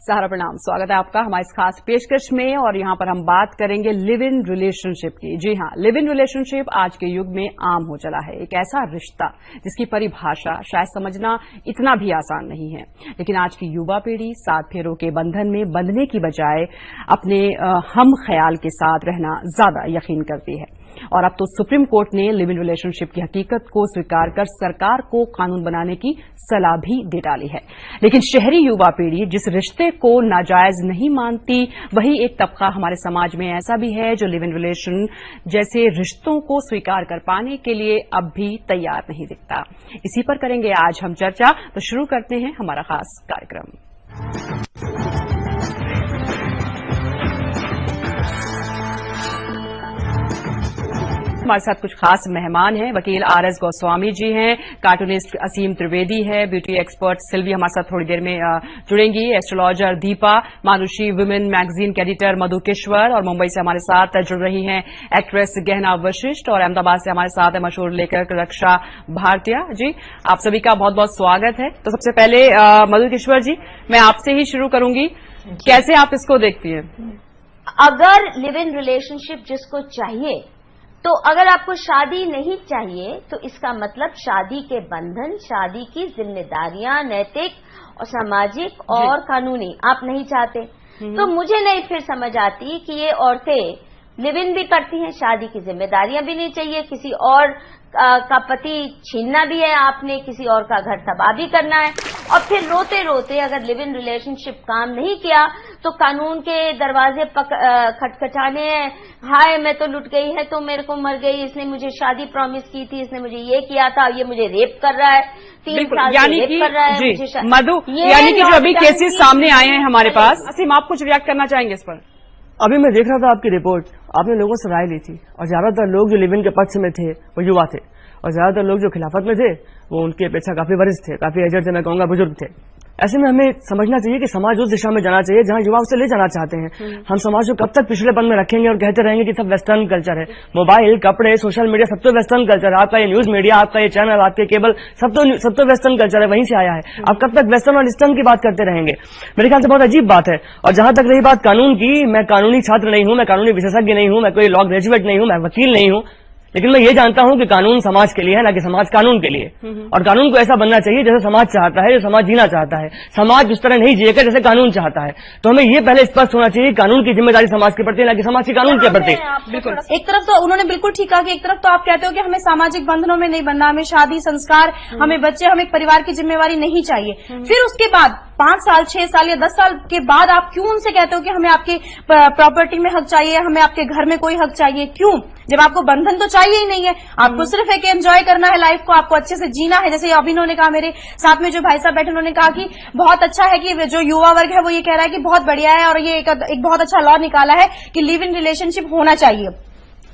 सहारा प्रणाम, स्वागत है आपका हमारे इस खास पेशकश में। और यहां पर हम बात करेंगे लिव इन रिलेशनशिप की। जी हां, लिव इन रिलेशनशिप आज के युग में आम हो चला है। एक ऐसा रिश्ता जिसकी परिभाषा शायद समझना इतना भी आसान नहीं है, लेकिन आज की युवा पीढ़ी सात फेरों के बंधन में बंधने की बजाय अपने हम ख्याल के साथ रहना ज्यादा यकीन करती है। और अब तो सुप्रीम कोर्ट ने लिव इन रिलेशनशिप की हकीकत को स्वीकार कर सरकार को कानून बनाने की सलाह भी दे डाली है। लेकिन शहरी युवा पीढ़ी जिस रिश्ते को नाजायज नहीं मानती, वही एक तबका हमारे समाज में ऐसा भी है जो लिव इन रिलेशन जैसे रिश्तों को स्वीकार कर पाने के लिए अब भी तैयार नहीं दिखता। इसी पर करेंगे आज हम चर्चा। तो शुरू करते हैं हमारा खास कार्यक्रम। हमारे साथ कुछ खास मेहमान हैं। वकील आर.एस. गोस्वामी जी हैं, कार्टूनिस्ट असीम त्रिवेदी है, ब्यूटी एक्सपर्ट सिल्वी हमारे साथ थोड़ी देर में जुड़ेंगी, एस्ट्रोलॉजर दीपा, मानुषी वुमेन मैगजीन के एडिटर मधुकेश्वर, और मुंबई से हमारे साथ जुड़ रही हैं एक्ट्रेस गहना वशिष्ठ, और अहमदाबाद से हमारे साथ है मशहूर लेखक रक्षा भारतीय। जी, आप सभी का बहुत बहुत स्वागत है। तो सबसे पहले मधुकेश्वर जी, मैं आपसे ही शुरू करूंगी। कैसे आप इसको देखती हैं? अगर लिव इन रिलेशनशिप जिसको चाहिए, तो अगर आपको शादी नहीं चाहिए तो इसका मतलब शादी के बंधन, शादी की जिम्मेदारियां नैतिक और सामाजिक और कानूनी आप नहीं चाहते। तो मुझे नहीं फिर समझ आती कि ये औरतें लिव इन भी करती हैं, शादी की जिम्मेदारियां भी नहीं चाहिए, किसी और का पति छीनना भी है आपने, किसी और का घर तबाह भी करना है, और फिर रोते रोते अगर लिव इन रिलेशनशिप काम नहीं किया तो कानून के दरवाजे खटखटाने हैं। हाय मैं तो लुट गई है, तो मेरे को मर गई, इसने मुझे शादी प्रॉमिस की थी, इसने मुझे ये किया था, ये मुझे रेप कर रहा है, 3 साल से रेप कर रहा है। मधु, यानी कि जो अभी केसेस सामने आए हैं हमारे पास, असीम आप कुछ रिएक्ट करना चाहेंगे इस पर? अभी मैं देख रहा था आपकी रिपोर्ट, आपने लोगों से राय ली थी, और ज्यादातर लोग जो लिव इन के पक्ष में थे वो युवा थे, और ज्यादातर लोग जो खिलाफत में थे वो उनकी अपेक्षा काफी वरिष्ठ थे, काफी एजड थे, मैं कहूंगा बुजुर्ग थे। ऐसे में हमें समझना चाहिए कि समाज उस दिशा में जाना चाहिए जहां युवा उसे ले जाना चाहते हैं। हम समाज को कब तक पिछड़ेपन में रखेंगे और कहते रहेंगे कि सब वेस्टर्न कल्चर है, मोबाइल, कपड़े, सोशल मीडिया, सब तो वेस्टर्न कल्चर है। आपका ये न्यूज मीडिया, आपका ये चैनल, आपके केबल, सब तो वेस्टर्न कल्चर है, वहीं से आया है। आप कब तक वेस्टर्न और ईस्टर्न की बात करते रहेंगे? मेरे ख्याल से बहुत अजीब बात है। और जहां तक रही बात कानून की, मैं कानूनी छात्र नहीं हूं, मैं कानूनी विशेषज्ञ नहीं हूं, मैं कोई लॉ ग्रेजुएट नहीं हूं, मैं वकील नहीं हूं, लेकिन मैं ये जानता हूं कि कानून समाज के लिए है, ना कि समाज कानून के लिए। और कानून को ऐसा बनना चाहिए जैसे समाज चाहता है, जो समाज जीना चाहता है। समाज उस तरह नहीं जिएगा जैसे कानून चाहता है। तो हमें ये पहले स्पष्ट होना चाहिए, कानून की जिम्मेदारी समाज के प्रति, ना कि समाज की कानून के प्रति। बिल्कुल, एक तरफ तो उन्होंने बिल्कुल ठीक कहा कि एक तरफ तो आप कहते हो कि हमें सामाजिक बंधनों में नहीं बनना, हमें शादी, संस्कार, हमें बच्चे, हमें परिवार की जिम्मेवारी नहीं चाहिए। फिर उसके बाद 5 साल, 6 साल या 10 साल के बाद आप क्यों उनसे कहते हो कि हमें आपकी प्रॉपर्टी में हक चाहिए, हमें आपके घर में कोई हक चाहिए? क्यों? जब आपको बंधन तो चाहिए ही नहीं है, आपको सिर्फ एक एंजॉय करना है लाइफ को, आपको अच्छे से जीना है। जैसे अभी उन्होंने कहा, मेरे साथ में जो भाई साहब बैठे उन्होंने कहा कि बहुत अच्छा है कि जो युवा वर्ग है वो ये कह रहा है कि बहुत बढ़िया है, और ये एक बहुत अच्छा लॉ निकाला है कि लिव इन रिलेशनशिप होना चाहिए।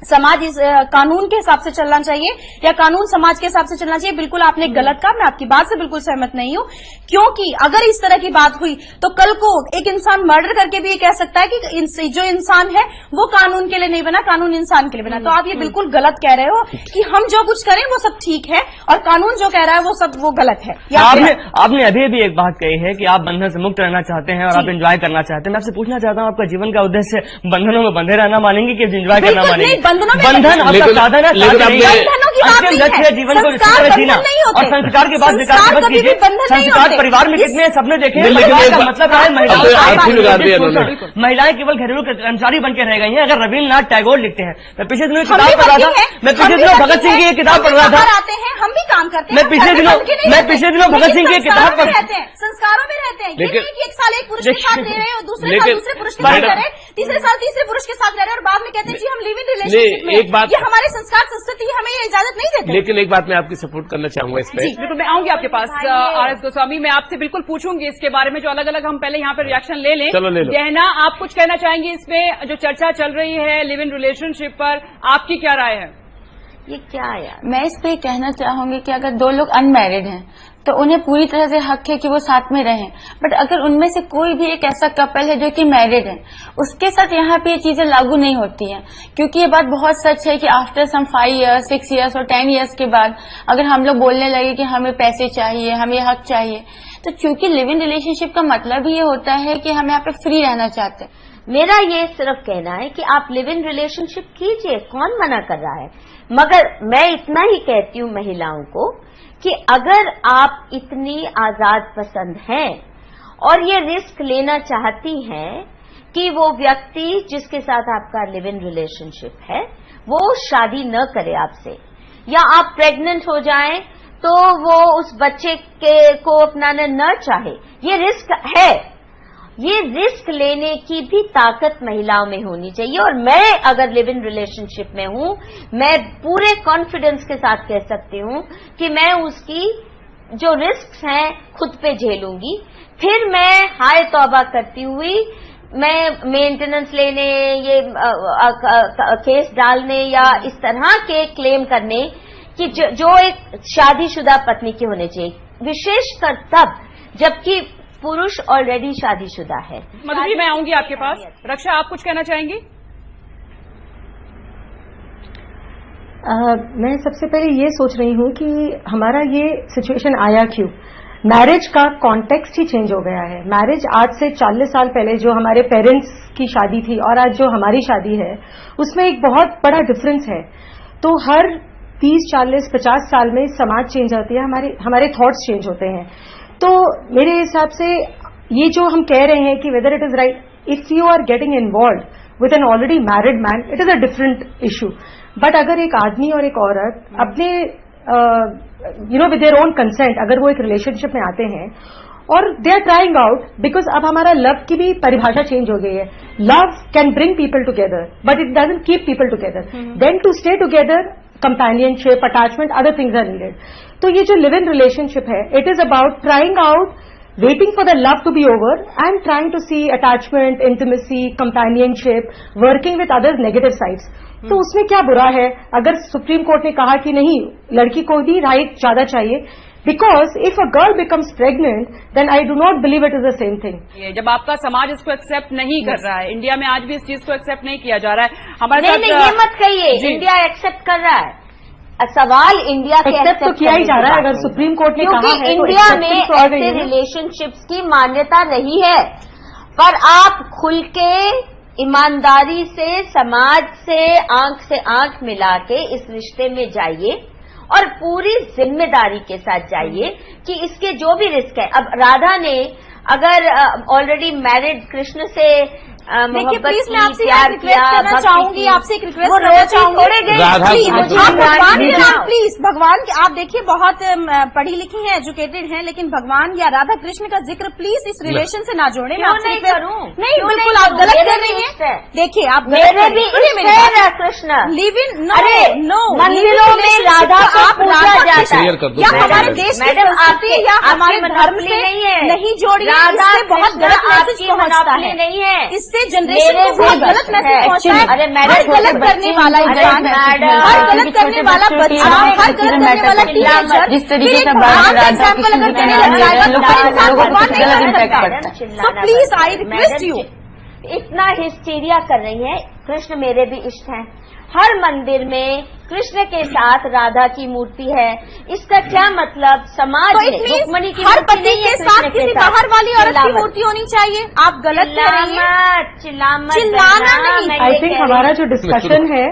समाज इस कानून के हिसाब से चलना चाहिए, या कानून समाज के हिसाब से चलना चाहिए। बिल्कुल आपने गलत कहा, मैं आपकी बात से बिल्कुल सहमत नहीं हूं, क्योंकि अगर इस तरह की बात हुई तो कल को एक इंसान मर्डर करके भी ये कह सकता है कि जो इंसान है वो कानून के लिए नहीं बना, कानून इंसान के लिए बना। तो आप ये बिल्कुल गलत कह रहे हो कि हम जो कुछ करें वो सब ठीक है और कानून जो कह रहा है वो गलत है। आपने अभी भी एक बात कही है कि आप बंधन से मुक्त रहना चाहते हैं और आप एंजॉय करना चाहते हैं। मैं आपसे पूछना चाहता हूँ, आपका जीवन का उद्देश्य बंधनों में बंधे रहना मानेंगे कि एंजॉय करना मानेंगे? बंधन आपका साधन है, जीवन को जीना, और संस्कार के बाद विकास मत कीजिए। संस्कार परिवार में कितने सपने देखे, मतलब है महिलाएं केवल घरेलू कर्मचारी बन के रह गई हैं। अगर रविन्द्रनाथ टैगोर लिखते हैं, मैं पिछले दिनों किताब पढ़ रहा था, मैं पिछले दिनों भगत सिंह की किताब पढ़ रहा था, हम भी काम करते हैं, मैं पिछले दिनों भगत सिंह की किताब पढ़ रहे हैं, संस्कारों में रहते हैं। एक साल एक पुरुष के साथ रह रहे हैं, दूसरे साल दूसरे पुरुष के साथ रह रहे हैं, तीसरे साल तीसरे पुरुष के साथ रह रहे हैं, और बाद में कहते हैं जी हम लिव इन रिलेशनशिप में। ये हमारे संस्कार संस्कृति हमें ये इजाजत नहीं देते। लेकिन एक बात मैं आपकी सपोर्ट करना चाहूंगा इस पे। बिल्कुल, मैं आऊंगी आपके पास आर.एस. गोस्वामी, मैं आपसे बिल्कुल पूछूंगी इसके बारे में, जो अलग अलग हम पहले यहाँ पे रिएक्शन ले लें। चलो ले लो। गहना, आप कुछ कहना चाहेंगे इसमें? जो चर्चा चल रही है लिव इन रिलेशनशिप पर, आपकी क्या राय है? ये क्या है यार? मैं इस पे कहना चाहूंगी कि अगर 2 लोग अनमैरिड हैं तो उन्हें पूरी तरह से हक है कि वो साथ में रहें, बट अगर उनमें से कोई भी एक ऐसा कपल है जो कि मैरिड है, उसके साथ यहाँ पे ये चीजें लागू नहीं होती हैं। क्योंकि ये बात बहुत सच है कि आफ्टर सम 5 years, 6 years और 10 years के बाद अगर हम लोग बोलने लगे कि हमें पैसे चाहिए, हमें हक चाहिए, तो चूंकि लिव इन रिलेशनशिप का मतलब ही ये होता है कि हम यहाँ पे फ्री रहना चाहते हैं। मेरा ये सिर्फ कहना है कि आप लिव इन रिलेशनशिप कीजिए, कौन मना कर रहा है। मगर मैं इतना ही कहती हूँ महिलाओं को कि अगर आप इतनी आजाद पसंद हैं और ये रिस्क लेना चाहती हैं कि वो व्यक्ति जिसके साथ आपका लिव इन रिलेशनशिप है वो शादी न करे आपसे, या आप प्रेग्नेंट हो जाएं तो वो उस बच्चे को अपनाना न चाहे, ये रिस्क है। ये रिस्क लेने की भी ताकत महिलाओं में होनी चाहिए। और मैं अगर लिव इन रिलेशनशिप में हूं, मैं पूरे कॉन्फिडेंस के साथ कह सकती हूं कि मैं उसकी जो रिस्क हैं खुद पे झेलूंगी। फिर मैं हाय तौबा करती हुई मैं मेंटेनेंस लेने, ये केस डालने या इस तरह के क्लेम करने कि जो एक शादीशुदा पत्नी की होने चाहिए, विशेषकर तब जबकि पुरुष ऑलरेडी शादीशुदा है। मधु जी, मैं आऊंगी आपके पास। रक्षा, आप कुछ कहना चाहेंगी? मैं सबसे पहले ये सोच रही हूँ कि हमारा ये सिचुएशन आया क्यों। मैरिज का कॉन्टेक्स्ट ही चेंज हो गया है। मैरिज आज से 40 साल पहले जो हमारे पेरेंट्स की शादी थी और आज जो हमारी शादी है उसमें एक बहुत बड़ा डिफरेंस है। तो हर 30, 40, 50 साल में समाज चेंज होती है, हमारे थॉट्स चेंज होते हैं। तो मेरे हिसाब से ये जो हम कह रहे हैं कि whether it is right, if you are getting involve with an already married man, it is a different issue. But अगर एक आदमी और एक औरत अपने विद देयर ओन कंसेंट अगर वो एक रिलेशनशिप में आते हैं और they are trying out, because अब हमारा लव की भी परिभाषा चेंज हो गई है। Love can bring people together but it doesn't keep people together. Then to stay together, companionship, attachment, other things are needed. तो ये जो live in relationship है, it is about trying out, waiting for the love to be over and trying to see attachment, intimacy, companionship, working with others' negative sides. तो उसमें क्या बुरा है अगर सुप्रीम कोर्ट ने कहा कि नहीं, लड़की को भी राइट ज्यादा चाहिए, because if a girl becomes pregnant then I do not believe it is the same thing. जब आपका समाज इसको एक्सेप्ट नहीं कर रहा है, इंडिया में आज भी इस चीज को एक्सेप्ट नहीं किया जा रहा है। हमारे नहीं, ये मत कहिए इंडिया एक्सेप्ट कर रहा है। सवाल इंडिया के एक्सेप्ट तो किया ही जा रहा है अगर सुप्रीम कोर्ट ने कहा है। इंडिया में ऐसे रिलेशनशिप्स की मान्यता नहीं है, पर आप खुल के ईमानदारी से समाज से आंख मिला के इस रिश्ते में जाइए और पूरी जिम्मेदारी के साथ जाइए कि इसके जो भी रिस्क है। अब राधा ने अगर ऑलरेडी मैरिड कृष्ण से देखिए प्लीज मैं आपसे रिक्वेस्ट करना चाहूंगी, आपसे एक रिक्वेस्ट करना चाहूंगी प्लीज भगवान आप देखिए बहुत पढ़ी लिखी हैं, एजुकेटेड हैं, लेकिन भगवान या राधा कृष्ण का जिक्र प्लीज इस रिलेशन से ना जोड़े। मैं आपसे नहीं, बिल्कुल आप गलत कर रही हैं। देखिए आप मेरे भी कृष्ण लिव इन नो मंदिरों में राधा को पूजा जाता है या हमारे देश मैडम आपके या हमारे धर्म से नहीं जोड़िए, इससे बहुत गलत मैसेज पहुंचता है। नहीं है, इससे जनरेशन को बहुत गलत मैसेज पहुंचता है। हर गलत करने वाला इंसान, हर गलत करने वाला बच्चा, हर गलत करने वाला टीचर, जिस तरीके से एग्जाम्पल अगर देने लग जाएगा तो हर इंसान भगवान नहीं कर सकता। So please I request you. इतना हिस्टीरिया कर रही है। कृष्ण मेरे भी इष्ट हैं। हर मंदिर में कृष्ण के साथ राधा की मूर्ति है। इसका क्या मतलब? समाज में रुक्मणी की हर पति के साथ किसी बाहर वाली औरत की मूर्ति होनी चाहिए। आप गलत कह रही हैं। चिल्लाना नहीं। आई थिंक हमारा जो डिस्कशन है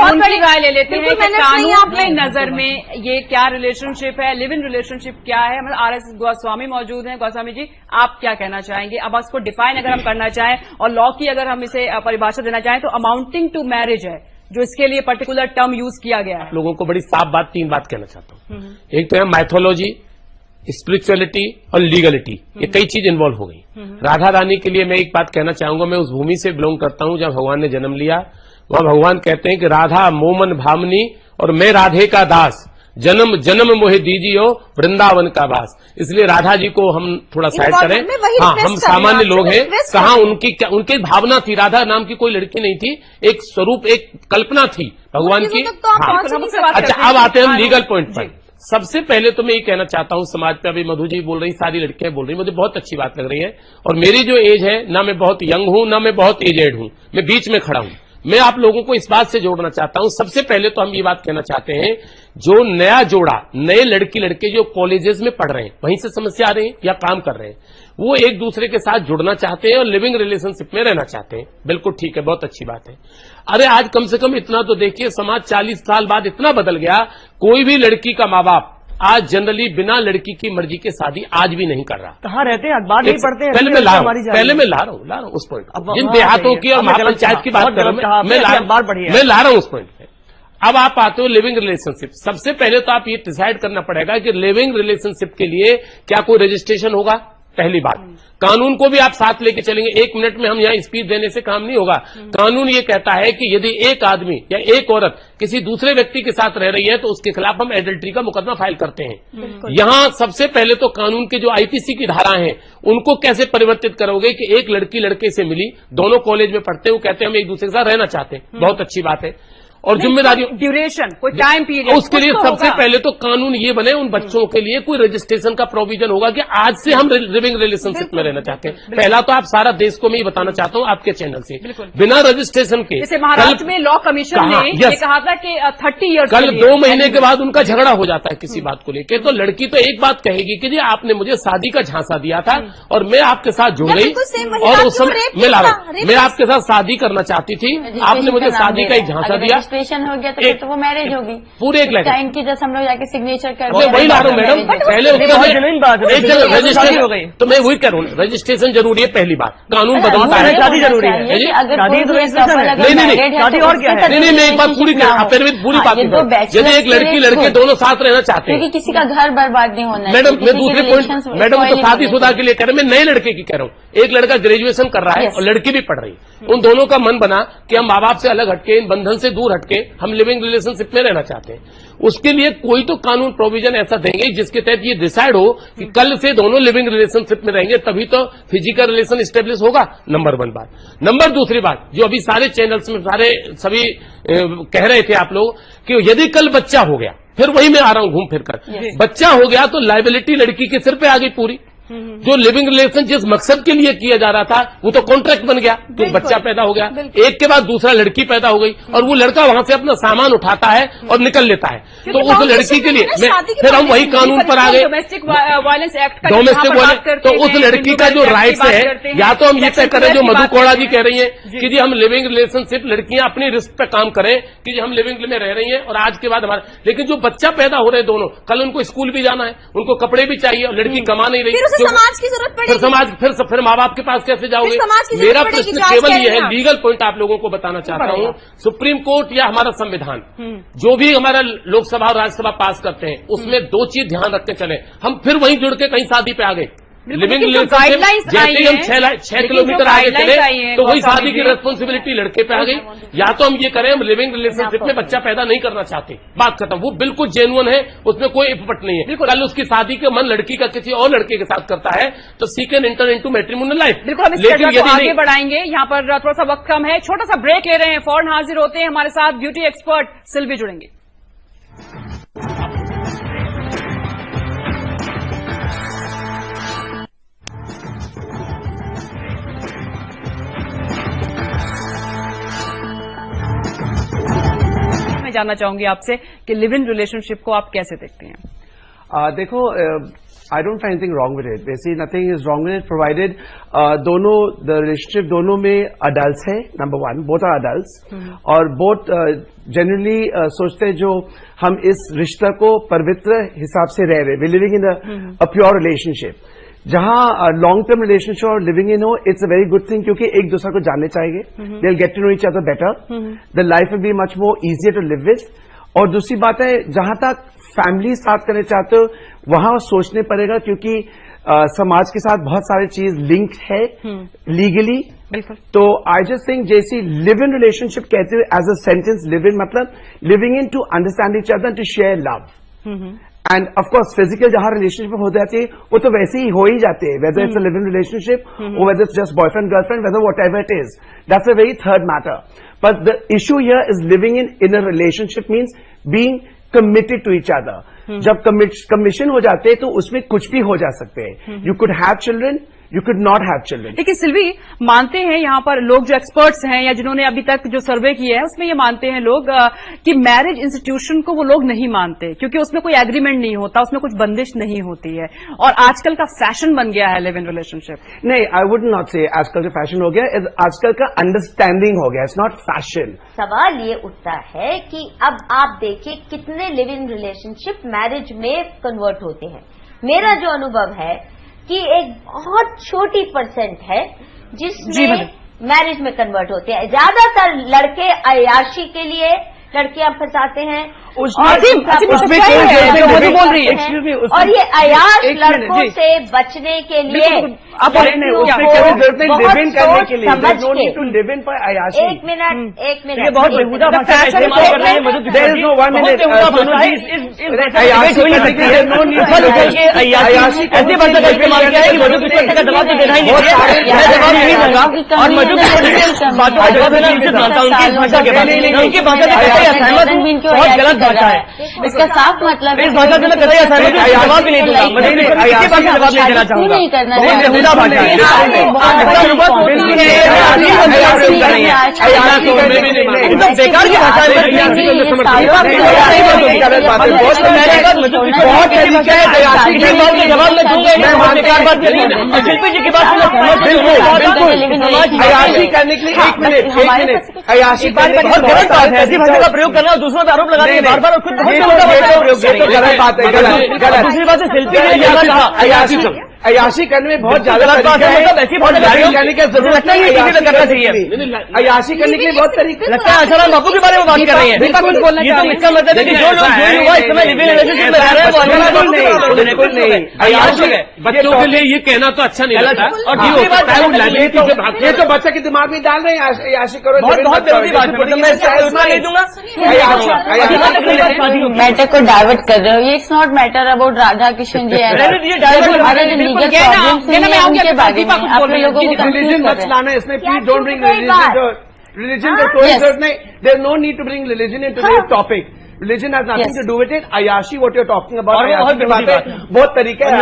उनकी राय ले लेते हैं कि कानून की नजर में ये क्या रिलेशनशिप है, लिव इन रिलेशनशिप क्या है। हमारे RS गोस्वामी मौजूद हैं। गोस्वामी जी, आप क्या कहना चाहेंगे? अब इसको डिफाइन अगर हम करना चाहें और लॉ की अगर हम इसे परिभाषा देना चाहें तो अमाउंटिंग टू मैरिज है जो इसके लिए पर्टिकुलर टर्म यूज किया गया है। लोगों को बड़ी साफ बात, 3 बात कहना चाहता हूं। एक तो है माइथोलॉजी, स्पिरिचुअलिटी और लीगलिटी, ये कई चीज इन्वॉल्व हो गई। राधा रानी के लिए मैं एक बात कहना चाहूंगा, मैं उस भूमि से बिलोंग करता हूं जहां भगवान ने जन्म लिया। वहां भगवान कहते हैं कि राधा मोमन भामनी और मैं राधे का दास, जन्म जन्म मोहे दीजियो वृंदावन का वास। इसलिए राधा जी को हम थोड़ा साइड करें। हाँ, हम सामान्य लोग हैं। कहाँ उनकी भावना थी, राधा नाम की कोई लड़की नहीं थी, एक स्वरूप, एक कल्पना थी भगवान की। अच्छा, अब आते हैं हम लीगल पॉइंट पर। सबसे पहले तो मैं ये कहना चाहता हूं समाज पे, अभी मधु जी बोल रही, सारी लड़कियां बोल रही, मुझे बहुत अच्छी बात लग रही है। और मेरी जो एज है, ना मैं बहुत यंग हूं ना मैं बहुत एजेड हूं, मैं बीच में खड़ा हूं। मैं आप लोगों को इस बात से जोड़ना चाहता हूं। सबसे पहले तो हम ये बात कहना चाहते हैं, जो नया जोड़ा, नए लड़की लड़के जो कॉलेजेस में पढ़ रहे हैं, वहीं से समस्या आ रही है या काम कर रहे हैं, वो एक दूसरे के साथ जुड़ना चाहते हैं और लिविंग रिलेशनशिप में रहना चाहते हैं। बिल्कुल ठीक है, बहुत अच्छी बात है। अरे आज कम से कम इतना तो देखिए, समाज 40 साल बाद इतना बदल गया, कोई भी लड़की का माँ बाप आज जनरली बिना लड़की की मर्जी के शादी आज भी नहीं कर रहा। कहाँ रहते हैं, अखबार नहीं पढ़ते हैं। पहले मैं ला रहा हूँ उस पॉइंट, जिन देहातों की और महापंचायत की बात कर रहा हूँ, मैं ला रहा हूँ उस पॉइंट पे। अब आप आते हो लिविंग रिलेशनशिप। सबसे पहले तो आप ये डिसाइड करना पड़ेगा कि लिविंग रिलेशनशिप के लिए क्या कोई रजिस्ट्रेशन होगा, पहली बात। कानून को भी आप साथ लेके चलेंगे। 1 मिनट में हम यहाँ स्पीच देने से काम नहीं होगा। कानून ये कहता है कि यदि एक आदमी या एक औरत किसी दूसरे व्यक्ति के साथ रह रही है तो उसके खिलाफ हम एडल्ट्री का मुकदमा फाइल करते हैं। यहाँ सबसे पहले तो कानून के जो आईपीसी की धाराएं हैं उनको कैसे परिवर्तित करोगे कि एक लड़की लड़के से मिली, दोनों कॉलेज में पढ़ते, वो कहते हैं हम एक दूसरे के साथ रहना चाहते हैं, बहुत अच्छी बात है। और जिम्मेदारी ड्यूरेशन, कोई टाइम पीरियड, उसके लिए सबसे पहले तो कानून ये बने, उन बच्चों के लिए कोई रजिस्ट्रेशन का प्रोविजन होगा कि आज से हम लिविंग रिलेशनशिप में रहना चाहते हैं। पहला तो आप सारा देश को मैं ये बताना चाहता हूं आपके चैनल से, बिना रजिस्ट्रेशन के। जैसे महाराष्ट्र में लॉ कमीशन ने ये कहा था कि 30 ईयर्स, कल 2 महीने के बाद उनका झगड़ा हो जाता है किसी बात को लेकर, तो लड़की तो एक बात कहेगी कि जी आपने मुझे शादी का झांसा दिया था और मैं आपके साथ जुड़ गई और उस समय मैं आपके साथ शादी करना चाहती थी, आपने मुझे शादी का एक झांसा दिया, रजिस्ट्रेशन हो गया तो वो मैरिज होगी पूरे एक टाइम की, जैसे हम लोग जाके सिग्नेचर कर वही ला रहा हूँ मैडम। पहले एक जगह रजिस्ट्रेशन हो गई तो मैं वही कह रहा हूँ, रजिस्ट्रेशन जरूरी है पहली बात, कानून बदलता है, शादी जरूरी है। नहीं और क्या है? नहीं, मैं एक बात पूरी पूरी बात, यदि एक लड़की लड़के दोनों साथ रहना चाहते हैं, किसी का घर बर्बाद नहीं होना है। मैडम मैं दूसरे पॉइंट, मैडम तो शादीशुदा के लिए कह रहे हैं, मैं नए लड़के की कह रहा हूँ। एक लड़का ग्रेजुएशन कर रहा है और लड़की भी पढ़ रही है, उन दोनों का मन बना कि हम माँ बाप से अलग हटके, इन बंधन से दूर हटके हम लिविंग रिलेशनशिप में रहना चाहते हैं। उसके लिए कोई तो कानून प्रोविजन ऐसा देंगे जिसके तहत ये डिसाइड हो कि कल से दोनों लिविंग रिलेशनशिप में रहेंगे, तभी तो फिजिकल रिलेशन स्टेब्लिश होगा। नंबर 1 बात। नंबर 2 बात, जो अभी सारे चैनल्स में सभी कह रहे थे आप लोग कि यदि कल बच्चा हो गया, फिर वही मैं आ रहा हूं घूम फिर कर, बच्चा हो गया तो लाइबिलिटी लड़की के सिर पे आ गई पूरी। जो लिविंग रिलेशन जिस मकसद के लिए किया जा रहा था वो तो कॉन्ट्रैक्ट बन गया, तो बच्चा पैदा हो गया, एक के बाद दूसरा लड़की पैदा हो गई और वो लड़का वहां से अपना सामान उठाता है और निकल लेता है। तो उस लड़की के लिए फिर हम वही कानून पर आ गए, domestic violence act, domestic violence. तो उस लड़की का जो राइट्स है, या तो हम ये तय करें जो मधु कोड़ा जी कह रही है कि जी हम लिविंग रिलेशनशिप, लड़कियां अपनी रिस्क पे काम करें कि जी हम लिविंग में रह रही है और आज के बाद हमारा, लेकिन जो बच्चा पैदा हो रहे हैं दोनों, कल उनको स्कूल भी जाना है, उनको कपड़े भी चाहिए और लड़की कमा नहीं रही, समाज की जरूरत पड़ेगी, फिर माँ बाप के पास कैसे जाओगे? मेरा प्रश्न केवल ये है, लीगल पॉइंट आप लोगों को बताना चाहता हूँ, सुप्रीम कोर्ट या हमारा संविधान जो भी हमारा लोकसभा और राज्यसभा पास करते हैं उसमें 2 चीज ध्यान रख के चले। हम फिर वहीं जुड़ के कहीं शादी पे आ गए, लिविंग रिलेशनशिप जैसे हम 6 किलोमीटर आगे चले तो वही शादी की रेस्पॉन्सिबिलिटी लड़के पे आ गई। या तो हम ये करें हम लिविंग रिलेशनशिप में बच्चा पैदा नहीं करना चाहते, बात खत्म, वो बिल्कुल जेन्युइन है, उसमें कोई इफर्ट नहीं है। कल उसकी शादी के मन लड़की का किसी और लड़के के साथ करता है तो she can enter into matrimonial life. बिल्कुल, हम इस चर्चा को आगे बढ़ाएंगे। यहाँ पर थोड़ा सा वक्त कम है, छोटा सा ब्रेक ले रहे हैं, फौरन हाजिर होते हैं। हमारे साथ ब्यूटी एक्सपर्ट सिल्वी जुड़ेंगे। मैं जानना चाहूंगी आपसे कि लिव इन रिलेशनशिप को आप कैसे देखते हैं? देखो, I don't find anything wrong with it. Basically, nothing is wrong with it, provided the relationship दोनों में adults है, number 1, both are adults, और both generally सोचते हैं जो हम इस रिश्ता को पवित्र हिसाब से रह रहे, we're living in a pure relationship. जहां लॉन्ग टर्म रिलेशनशिप और लिविंग इन हो, it's a very good thing, क्योंकि एक दूसरे को जानने चाहिए, they will get to know each other better, the life will be much more easier to live with. और दूसरी बात है, जहां तक फैमिली साथ करना चाहते हो वहां सोचने पड़ेगा, क्योंकि समाज के साथ बहुत सारी चीज लिंक है लीगली। तो आई जस्ट थिंक जैसी लिव इन रिलेशनशिप कहते हुए as a sentence, live in मतलब living in to understand each other, to share love. And of course physical जहां रिलेशनशिप हो जाती है वो तो वैसे ही हो ही जाते हैं, whether it's a live in relationship और whether it's just boyfriend girlfriend, whether whatever it is, that's a very third matter. But the issue here is living in a relationship means being committed to each other. जब commission हो जाते हैं तो उसमें कुछ भी हो जा सकते हैं, you could have children, you could not have children. लेकिन सिल्वी मानते हैं यहाँ पर लोग जो एक्सपर्ट्स हैं या जिन्होंने अभी तक जो सर्वे किया है उसमें ये मानते हैं लोग कि मैरिज इंस्टीट्यूशन को वो लोग नहीं मानते क्योंकि उसमें कोई एग्रीमेंट नहीं होता, उसमें कुछ बंदिश नहीं होती है और आजकल का फैशन बन गया है लिव इन रिलेशनशिप। नहीं, आई वुड नॉट से आजकल का फैशन हो गया, आजकल का अंडरस्टैंडिंग हो गया, इट्स नॉट फैशन। सवाल ये उठता है कि अब आप देखिए कितने लिव इन रिलेशनशिप मैरिज में कन्वर्ट होते हैं। मेरा जो अनुभव है कि एक बहुत छोटी परसेंट है जिसमें मैरिज में कन्वर्ट होते हैं। ज्यादातर लड़के अय्याशी के लिए लड़कियां फंसाते हैं और ये अय्याश लड़कों से बचने के लिए एक मिनट बहुत बेहुदा भाषा का इस्तेमाल कर रहे हैं मधु। ऐसे भाषा का इस्तेमाल किया है कि मधु किसी का जवाब तो देना ही नहीं है, जवाब नहीं दूंगा और मधु बातों का जवाब देना उनसे जानता हूँ उनकी भाषा के बारे में, उनकी भाषा से बहुत गलत भाषा है। इसका साफ मतलब इस भाषा से मैं कतई जवाब भी नहीं दूंगा, मैं किसी बात का जवाब नहीं देना चाहूंगा। नहीं करना बहुत बेहुदा भाषा है। एकदम बेकार की भाषा है। बहुत तरीका है, जवाब मैं दूंगा, बेकार बात नहीं। शिल्पी जी की बात बिल्कुल अयाशी करने के लिए एक मिनट अयाशी बहुत गलत बात है। ऐसी भाषा का प्रयोग करना और दूसरों पर आरोप लगाने के बार बार और खुद गलत बात है। दूसरी बात है शिल्पी अयाशी करने में बहुत ज्यादा बात है, ऐसी बात करने की जरूरत नहीं है, करना चाहिए। अयाशी करने के लिए बहुत तरीके लगता है। आशाराम बापू के बारे में बात कर रहे हैं, इसका मतलब है कि जो लोग इस समय लिव इन रिलेशनशिप में रह रहे हैं वो बिल्कुल नहीं अयाशी है। बच्चों के लिए ये कहना तो अच्छा नहीं लगता और ये तो बच्चे के दिमाग में डाल रहे हैं अयाशी करो, बहुत जरूरी बात है। मैं इसका उत्तर नहीं दूंगा। मैटर को डाइवर्ट कर रहे हो, ये it's not matter about Radha Kishan ji religion मत लाना इसमें, प्लीज डोंट ब्रिंग रिलीजन का कोई जरूरत नहीं। There is no need to bring religion into this topic. Religion has nothing to do with it. Ayashi, what you're talking about, Ayashi की बात है, बहुत तरीके हैं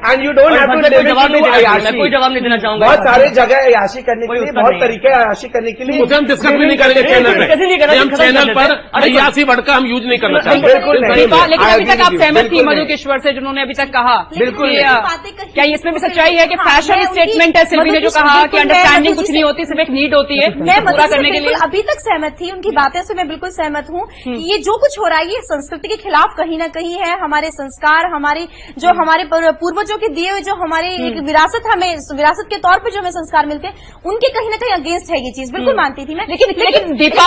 and you don't have to limit to Ayashi। कोई जवाब नहीं देना चाहूंगा। बहुत सारे जगह अयाशी करने के लिए बहुत तरीके हैं अयाशी करने के लिए। मुझे हम डिस्कस भी नहीं करेंगे चैनल पे, हम चैनल पर अयाशी वर्ड का हम यूज नहीं करना चाहते। बिल्कुल नहीं। लेकिन अभी तक आप सहमत थी मधु किश्वर से जिन्होंने अभी तक कहा? बिल्कुल। क्या इसमें भी सच्चाई है कि फैशन स्टेटमेंट है? सिल्वी ने जो कहा कि अंडरस्टैंडिंग कुछ नहीं होती, सिर्फ एक नीड होती है मैं पूरा करने के लिए। अभी तक सहमत थी, उनकी बातें से मैं बिल्कुल सहमत हूँ। ये जो कुछ हो रहा है ये संस्कृति के खिलाफ कहीं ना कहीं है। हमारे संस्कार, हमारी जो हमारे पूर्वजों के दिए हुए जो हमारी एक विरासत, हमें विरासत के तौर पे जो हमें संस्कार मिलते हैं उनके कहीं ना कहीं अगेंस्ट है ये चीज, बिल्कुल मानती थी मैं। लेकिन दीपा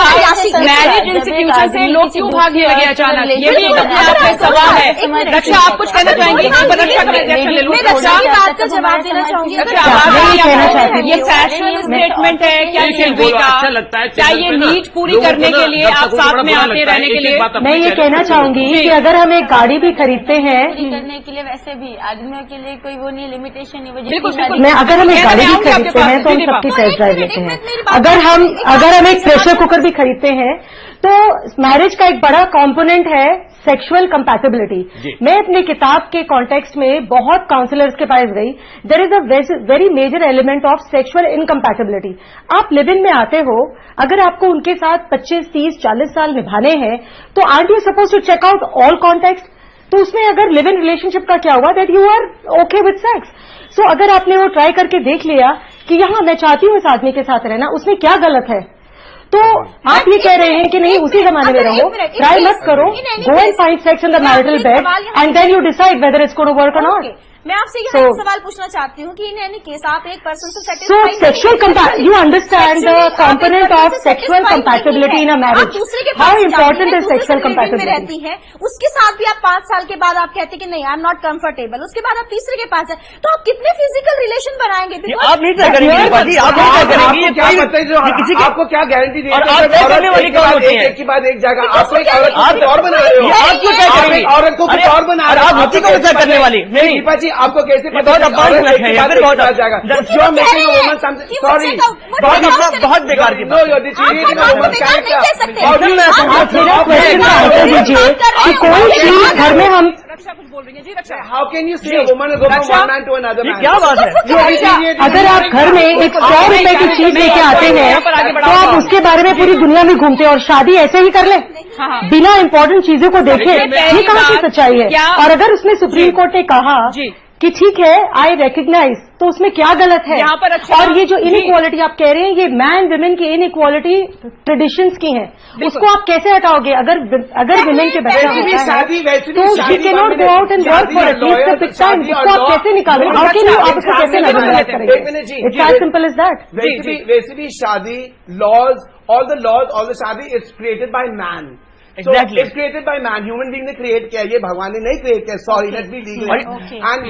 मैरिज इंस्टीट्यूशन से लोग क्यों भागने लगे अचानक? ये भी एक अपने आप में सवाल है। रक्षा, आप कुछ कहना चाहेंगी? मैं रक्षा की बात का जवाब देना चाहूंगी। ये फैशन स्टेटमेंट है क्या सिल्वी का? अच्छा लगता है क्या ये नीड पूरी करने के लिए आप साथ में आते रहने के लिए? मैं ये कहना चाहूंगी कि अगर हम एक गाड़ी भी खरीदते हैं, करने के लिए वैसे भी आदमियों के लिए कोई वो नहीं, लिमिटेशन नहीं। बिल्कुल। मैं अगर हम एक गाड़ी भी खरीदते हैं तो हम सबकी टेस्ट ड्राइव लेते हैं। अगर हम एक प्रेशर कुकर भी खरीदते हैं तो मैरिज का एक बड़ा कंपोनेंट है सेक्सुअल कंपैटिबिलिटी। मैं अपनी किताब के कॉन्टेक्स्ट में बहुत काउंसलर्स के पास गई। There is a very major element of sexual incompatibility. आप लिव इन में आते हो, अगर आपको उनके साथ 25, 30, 40 साल निभाने हैं तो aren't you suppose to check out all context. तो उसमें अगर लिव इन रिलेशनशिप का क्या हुआ that you are okay with sex. So अगर आपने वो ट्राई करके देख लिया कि यहाँ मैं चाहती हूँ इस आदमी के साथ रहना, उसमें क्या गलत है, तो आप ये कह रहे हैं कि नहीं उसी जमाने में रहो, ट्राई मत करो, go and find sex in the marital bed and then you decide whether it's going to work or not. मैं आपसे यह एक सवाल पूछना चाहती हूँ कि इन एनी केस आप एक पर्सन से satisfy sexual you understand the component of sexual compatibility in a marriage, how important is sexual compatibility रहती है। उसके साथ भी आप 5 साल के बाद आप कहते कि नहीं आई एम नॉट कंफर्टेबल, उसके बाद आप तीसरे के पास है, तो आप कितने फिजिकल रिलेशन बनाएंगे? आप नहीं तय करेंगे, आपको क्या गारंटी दी? एक के बाद एक जगह आपको एक औरत और बना रहे हो, आपको क्या करेंगे? औरत को कुछ और बना रहे हो, आप को तय करने वाली नहीं। दीपा जी आपको कैसे बहुत अपमान है, बहुत आ जाएगा। सॉरी, बहुत बेकार की कोई चीज घर में हम रक्षा कुछ बोल रही है जी। Raksha, how can you say woman go from one man to another man? क्या बात है? अगर आप घर में एक 100 रुपए की चीज लेके आते हैं तो आप उसके बारे में पूरी दुनिया में घूमते हैं और शादी ऐसे ही कर ले बिना इंपॉर्टेंट चीजों को देखे, ये कहाँ की सच्चाई है? और अगर उसमें सुप्रीम कोर्ट ने कहा कि ठीक है आई रिकग्नाइज, तो उसमें क्या गलत है? यहाँ पर अच्छा, और ये जो इनइक्वालिटी आप कह रहे हैं, ये मैन विमेन की इनइक्वालिटी ट्रेडिशंस की है, उसको आप कैसे हटाओगे? अगर विमेन के बच्चा होता है तो she can not go out and work for at least fix time, उसको आप कैसे निकालोगे? हाउ कैन यू, आप उसको कैसे नजरअंदाज करेंगे? It's as simple as that. वैसे भी शादी लॉज, all the शादी it's created by man. Exactly. So, it's created by man. Human being ने create किया, ये भगवान ने नहीं create किया. Sorry, let's be legal. And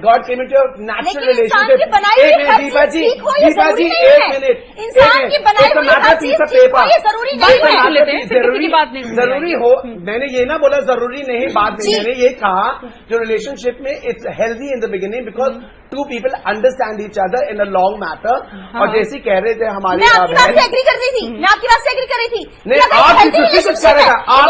God came into a natural relationship. इंसान की बनाई हुई हर चीज ठीक हो, ये जरूरी नहीं है। एक मिनट, इंसान की बनाई हुई हर चीज ठीक हो, ये जरूरी नहीं है। जरूरी हो, मैंने ये ना बोला जरूरी नहीं, बाद में मैंने ये कहा जो रिलेशनशिप में it's healthy in the beginning because two people understand each other in a long matter. और जैसे कह रहे थे हमारे, मैं आपकी बात से एग्री कर रही थी, मैं आपकी बात से एग्री कर रही थी। नहीं, आप कुछ करेगा, आप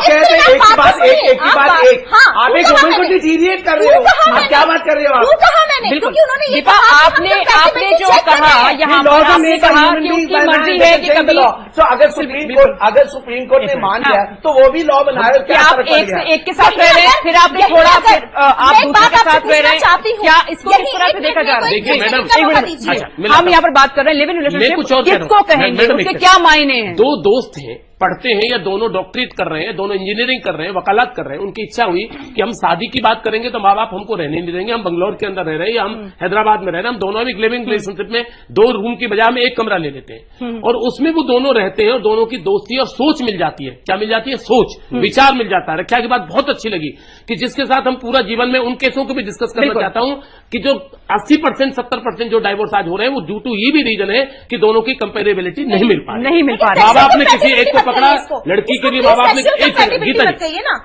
कह रहे थे एक की बात एक, आप एक वुमन को डिटीरिएट कर रहे हो। आप क्या बात कर रहे हो? आप कहा मैंने, क्योंकि उन्होंने ये दीपा, आपने जो कहा यहाँ पर, आपने कहा कि उसकी मर्जी है कि कभी, तो अगर सुप्रीम कोर्ट ने मान लिया तो वो भी लॉ बनाया। क्या आप एक के साथ रह रहे हैं, फिर आपने छोड़ा, फिर आप दूसरे के साथ रह रहे हैं? क्या इसको किस तरह से देखा जा रहा है? देखिए मैडम, हम यहाँ पर बात कर रहे हैं लिव इन रिलेशनशिप, किसको कहेंगे, उसके क्या मायने हैं? दो दोस्त हैं, पढ़ते हैं या दोनों डॉक्टरेट कर रहे हैं, दोनों इंजीनियरिंग कर रहे हैं, वकालत कर रहे हैं, उनकी इच्छा हुई कि हम शादी की बात करेंगे तो माँ बाप हमको रहने नहीं देंगे, हम बंगलौर के अंदर रह रहे हैं या हम हैदराबाद में रह रहे हैं, हम दोनों भी लिविंग रिलेशनशिप में 2 रूम की बजाय में 1 कमरा ले लेते हैं और उसमें वो दोनों रहते हैं और दोनों की दोस्ती और सोच मिल जाती है। क्या मिल जाती है? सोच, विचार मिल जाता है। रक्षा की बात बहुत अच्छी लगी कि जिसके साथ हम पूरा जीवन में, उन केसों को भी डिस्कस करना चाहता हूं कि जो 80% 70% जो डाइवोर्स आज हो रहे हैं वो ड्यू टू ये भी रीजन है कि दोनों की कंपेरेबिलिटी नहीं मिल पा रही। माँ बाप ने किसी एक को पकड़ा, लड़की के लिए माँ बाप ने एक, गीता,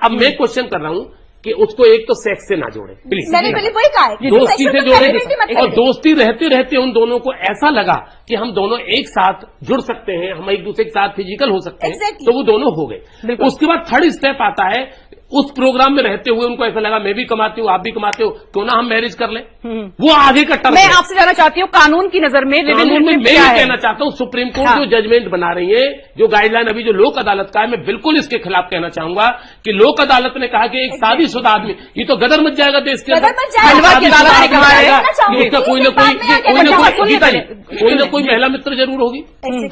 अब मैं क्वेश्चन कर रहा हूं कि उसको एक तो सेक्स से ना जोड़े प्लीज, मैंने पहले वही कहा है, दोस्ती से जोड़े। और दोस्ती रहते रहते उन दोनों को ऐसा लगा कि हम दोनों एक साथ जुड़ सकते हैं, हम एक दूसरे के साथ फिजिकल हो सकते हैं, तो वो दोनों हो गए। उसके बाद थर्ड स्टेप आता है, उस प्रोग्राम में रहते हुए उनको ऐसा लगा मैं भी कमाती हूँ, आप भी कमाते हो, क्यों ना हम मैरिज कर लें। वो आगे का टर्म। मैं आपसे जानना चाहती हूँ कानून की नजर में, कानून में मैं ये कहना चाहता हूँ, सुप्रीम कोर्ट जो जजमेंट बना रही है, जो गाइडलाइन अभी जो लोक अदालत का है, मैं बिल्कुल इसके खिलाफ कहना चाहूंगा कि लोक अदालत ने कहा कि एक शादीशुदा आदमी, ये तो गदर मच जाएगा देश के अंदर, उसका कोई ना कोई महिला मित्र जरूर होगी,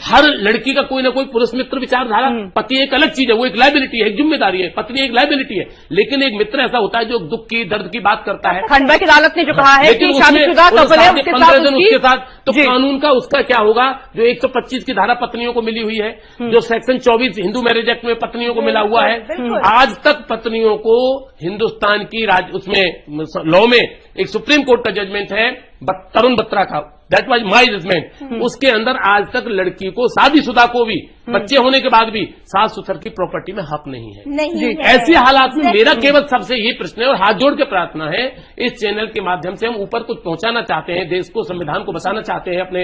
हर लड़की का कोई ना कोई पुरुष मित्र विचारधारा। पति एक अलग चीज है, वो एक लायबिलिटी है, एक जिम्मेदारी है, पत्नी एक लायबिलिटी है, लेकिन एक मित्र ऐसा होता है जो दुख की, दर्द की बात करता है। खंडवा की अदालत ने जो कहा है कि शादीशुदा कपल है उसके साथ तो कानून का उसका क्या होगा? जो 125 की धारा पत्नियों को मिली हुई है, जो सेक्शन 24 हिंदू मैरिज एक्ट में पत्नियों को मिला हुआ है, आज तक पत्नियों को हिंदुस्तान की उसमें लॉ में एक सुप्रीम कोर्ट का जजमेंट है तरुण बत्रा का, दैट वाज माय जजमेंट, उसके अंदर आज तक लड़की को, शादीशुदा को भी, बच्चे होने के बाद भी सास ससुर की प्रॉपर्टी में हक नहीं है। ऐसे हालात में मेरा केवल सबसे ये प्रश्न है और हाथ जोड़ के प्रार्थना है, इस चैनल के माध्यम से हम ऊपर कुछ पहुंचाना चाहते हैं, देश को, संविधान को बचाना चाहते हैं, अपने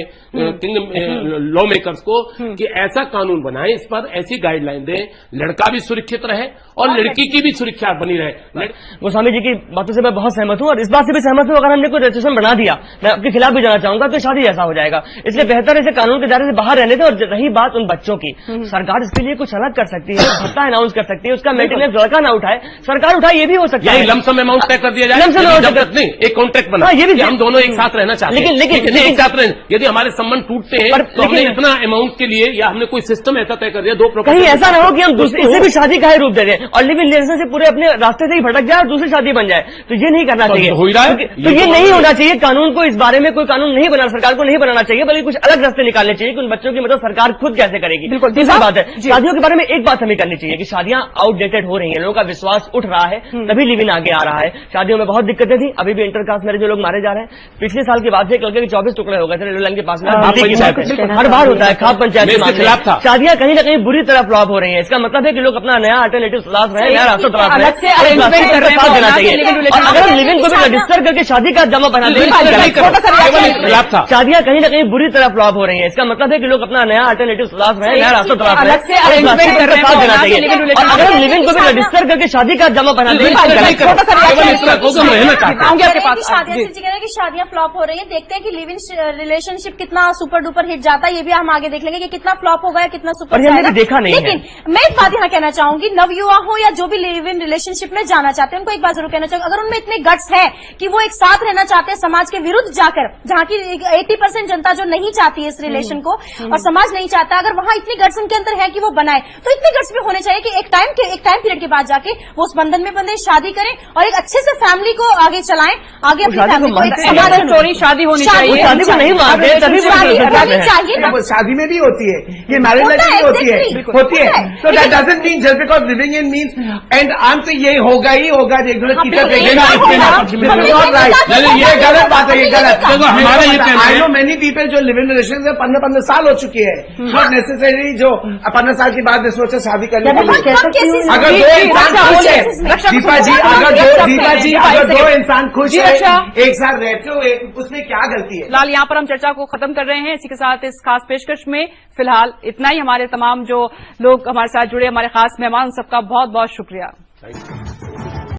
लॉ मेकर्स को, कि ऐसा कानून बनाएं, इस पर ऐसी गाइडलाइन दें, लड़का भी सुरक्षित रहे और लड़की की भी सुरक्षा बनी रहे। गोस्वामी जी की बातों से मैं बहुत सहमत हूँ और इस बात से भी सहमत हूँ, अगर हमने कोई रजिस्ट्रेशन बना दिया, मैं आपके खिलाफ भी जाना चाहूंगा, तो शादी जैसा हो जाएगा। इसलिए बेहतर इसे कानून के दायरे से बाहर रहने थे। और रही बात उन बच्चों की, सरकार इसके लिए कुछ अलग कर सकती है, भत्ता अनाउंस कर सकती है, उसका मेंटेनेंस लड़का ना उठाए, सरकार उठाए, ये भी हो सकता है। लमसम अमाउंट तय कर दिया जाए, नहीं एक कॉन्ट्रैक्ट बना, ये भी हम दोनों एक साथ रहना चाहते हैं, लेकिन एक साथ रहें। यदि हमारे संबंध टूटते हैं तो हमने इतना अमाउंट के लिए, या हमने कोई सिस्टम ऐसा तय कर दिया, 2 प्रॉपर्टी, कहीं ऐसा ना हो कि हम इससे भी शादी का ही रूप दे दें और लिव इन रिलेशन से पूरे अपने रास्ते से ही भटक जाए और दूसरी शादी बन जाए, तो ये नहीं करना चाहिए। तो ये नहीं होना चाहिए। कानून को, इस बारे में कोई कानून नहीं बना, सरकार को नहीं बनाना चाहिए, बल्कि कुछ अलग रास्ते निकालने चाहिए कि उन बच्चों की मदद सरकार खुद कैसे करेगी। बिल्कुल दूसरी बात है, शादियों के बारे में एक बात हमें करनी चाहिए कि शादियां आउटडेटेड हो रही हैं, लोगों का विश्वास उठ रहा है, तभी लिव इन आगे आ रहा है। शादियों में बहुत दिक्कतें थी, अभी भी इंटरकास्ट मैरिज में लोग मारे जा रहे हैं। पिछले साल के बाद से एक लड़के के 24 टुकड़े हो गए थे रेलवे लाइन के पास में, हर बार होता है, खाप पंचायत के खिलाफ था। शादियां कहीं ना कहीं बुरी तरह फ्लॉप हो रही है। इसका मतलब है कि लोग अपना नया अल्टरनेटिव तलाश रहे हैं, नया रास्ता तलाश रहे हैं, देना चाहिए। अगर लिव इन को भी रजिस्टर करके शादी का जमा बना दें, नहीं कर रहा, केवल एक खिलाफ था। शादियां कहीं ना कहीं बुरी तरह फ्लॉप हो रही है, इसका मतलब है कि लोग अपना नया अल्टरनेटिव तलाश रहे हैं, नया रास्ता तलाश रहे हैं, अलग से arrangement कर रहे हैं, देना चाहिए। और अगर हम लिविंग को भी रजिस्टर करके शादी का जमा बना देंगे, नहीं कर रहा, केवल इस तरह को हम रहना चाहते हैं। आऊंगी आपके पास। शादियां कह रहे हैं कि शादियां फ्लॉप हो रही है, देखते हैं कि लिव इन रिलेशनशिप कितना सुपर डुपर हिट जाता है, ये भी हम आगे देख लेंगे कि कितना फ्लॉप होगा या कितना सुपर और ये हमने देखा नहीं है। लेकिन मैं एक बात यहाँ कहना चाहूंगी, नवयुवा हो या जो भी लिव इन रिलेशनशिप में जाना चाहते हैं, उनको एक बात जरूर कहना चाहूंगी, अगर उनमें इतने गट्स है कि वो एक साथ रहना चाहते हैं समाज के विरुद्ध जाकर, जहां की 80% जनता जो नहीं चाहती है इस रिलेशन को और समाज नहीं चाहता, अगर वहां इतनी गट्स उनके अंदर है कि वो बनाए, तो इतने गट्स भी होने चाहिए कि एक टाइम पीरियड के बाद जाके वो उस बंधन में बंधे, शादी करें और एक अच्छे से फैमिली को आगे चलाएं, आगे अपनी फैमिली को एक समाज स्टोरी शादी होनी चाहिए। शादी को नहीं मानते तभी चाहिए ना। वो शादी में भी होती है, ये मैरिज लाइफ में भी होती है, तो that doesn't mean just because living in means and अंत ये होगा ही होगा, एक दूसरे की ये गलत बात है, ये गलत। हमारे ये कहना है, आई नो मेनी पीपल जो लिव इन रिलेशन से 15 साल हो चुके हैं, नॉट नेसेसरी जो 15 साल के बाद सोचे शादी करने के लिए। अगर दो इंसान खुश है, दीपा जी, अगर दो इंसान खुश है एक साथ रहते हुए, उसमें क्या गलती है? फिलहाल यहाँ पर हम चर्चा को खत्म कर रहे हैं। इसी के साथ इस खास पेशकश में फिलहाल इतना ही। हमारे तमाम जो लोग हमारे साथ जुड़े, हमारे खास मेहमान, सबका बहुत बहुत शुक्रिया।